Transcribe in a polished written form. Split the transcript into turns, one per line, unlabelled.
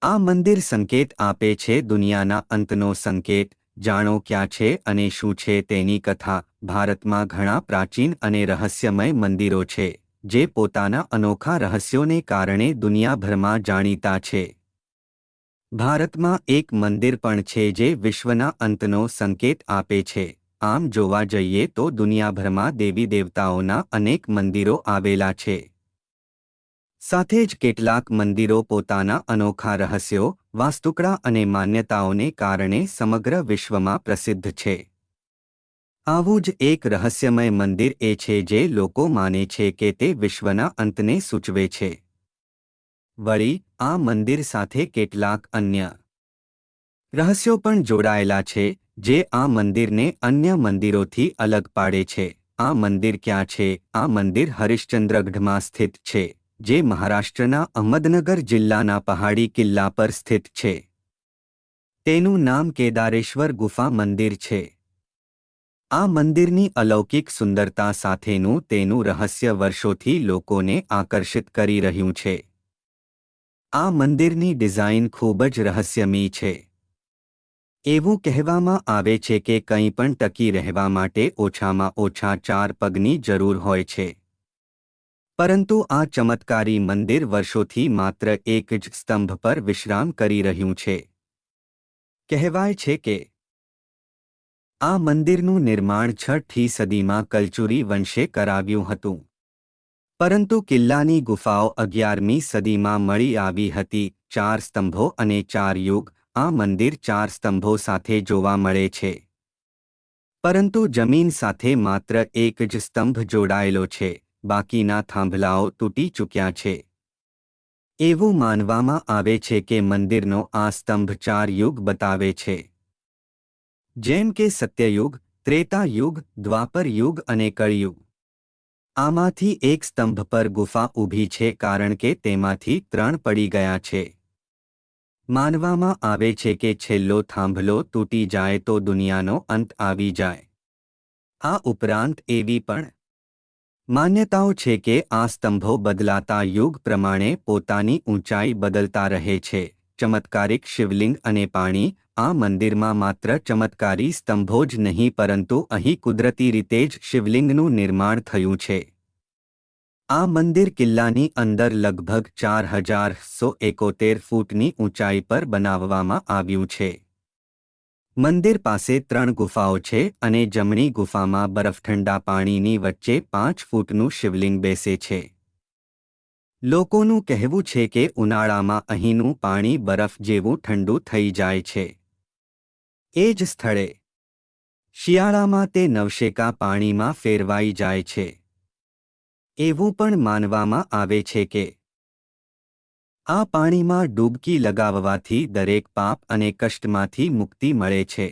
આ મંદિર સંકેત આપે છે દુનિયાના અંતનો સંકેત। જાણો ક્યાં છે અને શું છે તેની કથા। ભારતમાં ઘણા પ્રાચીન અને રહસ્યમય મંદિરો છે જે પોતાના અનોખા રહસ્યોને કારણે દુનિયાભરમાં જાણીતા છે। ભારતમાં એક મંદિર પણ છે જે વિશ્વના અંતનો સંકેત આપે છે। આમ જોવા જઈએ તો દુનિયાભરમાં દેવી દેવતાઓના અનેક મંદિરો આવેલા છે। સાથે જ કેટલાક મંદિરો પોતાના અનોખા રહસ્યો, વાસ્તુકળા અને માન્યતાઓને કારણે સમગ્ર વિશ્વમાં પ્રસિદ્ધ છે। આવું જ એક રહસ્યમય મંદિર એ છે જે લોકો માને છે કે તે વિશ્વના અંતને સૂચવે છે। વળી આ મંદિર સાથે કેટલાક અન્ય રહસ્યો પણ જોડાયેલા છે જે આ મંદિરને અન્ય મંદિરોથી અલગ પાડે છે। આ મંદિર ક્યાં છે? આ મંદિર હરિશ્ચંદ્રગઢમાં સ્થિત છે, જે મહારાષ્ટ્રના અહમદનગર જિલ્લાના પહાડી કિલ્લા પર સ્થિત છે। તેનું નામ કેદારેશ્વર ગુફા મંદિર છે। આ મંદિરની અલૌકિક સુંદરતા સાથેનું તેનું રહસ્ય વર્ષોથી લોકોને આકર્ષિત કરી રહ્યું છે। આ મંદિરની ડિઝાઇન ખૂબ જ રહસ્યમયી છે। એવું કહેવામાં આવે છે કે કંઈ પણ ટકી રહેવા માટે ઓછામાં ઓછા 4 પગની જરૂર હોય છે। પરંતુ આ ચમત્કારી મંદિર વર્ષોથી માત્ર એક જ સ્તંભ પર વિશ્રામ કરી રહ્યું છે। કહેવાય છે કે આ મંદિરનું નિર્માણ 6ઠી સદીમાં કલચુરી વંશે કરાવ્યું હતું, પરંતુ કિલ્લાની ગુફાઓ 11મી સદીમાં મળી આવી હતી। 4 સ્તંભો અને 4 યુગ। આ મંદિર 4 સ્તંભો સાથે જોવા મળે છે, પરંતુ જમીન સાથે માત્ર એક જ સ્તંભ જોડાયેલો છે, બાકીના થાંભલાઓ તૂટી ચૂક્યા છે। એવું માનવામાં આવે છે કે મંદિરનો આ સ્તંભ 4 યુગ બતાવે છે, જેમ કે સત્યયુગ, ત્રેતા યુગ, દ્વાપર યુગ અને કળિયુગ। આમાંથી એક સ્તંભ પર ગુફા ઊભી છે કારણ કે તેમાંથી 3 પડી ગયા છે। માનવામાં આવે છે કે છેલ્લો થાંભલો તૂટી જાય તો દુનિયાનો અંત આવી જાય। આ ઉપરાંત એવી પણ માન્યતાઓ છે કે આ સ્તંભો બદલાતા યુગ પ્રમાણે પોતાની ઊંચાઈ બદલતા રહે છે। ચમત્કારિક શિવલિંગ અને પાણી। આ મંદિરમાં માત્ર ચમત્કારી સ્તંભો જ નહીં પરંતુ અહીં કુદરતી રીતે જ શિવલિંગનું નિર્માણ થયું છે। આ મંદિર કિલ્લાની અંદર લગભગ 4171 ફૂટની ઊંચાઈ પર બનાવવામાં આવ્યું છે। મંદિર પાસે 3 ગુફાઓ છે અને જમણી ગુફામાં બરફઠંડા પાણીની વચ્ચે 5 ફૂટનું શિવલિંગ બેસે છે। લોકોનું કહેવું છે કે ઉનાળામાં અહીંનું પાણી બરફ જેવું ઠંડુ થઈ જાય છે। એ જ સ્થળે શિયાળામાં તે નવશેકા પાણીમાં ફેરવાઈ જાય છે। એવું પણ માનવામાં આવે છે કે આ પાણીમાં ડૂબકી લગાવવાથી દરેક પાપ અને કષ્ટમાંથી મુક્તિ મળે છે।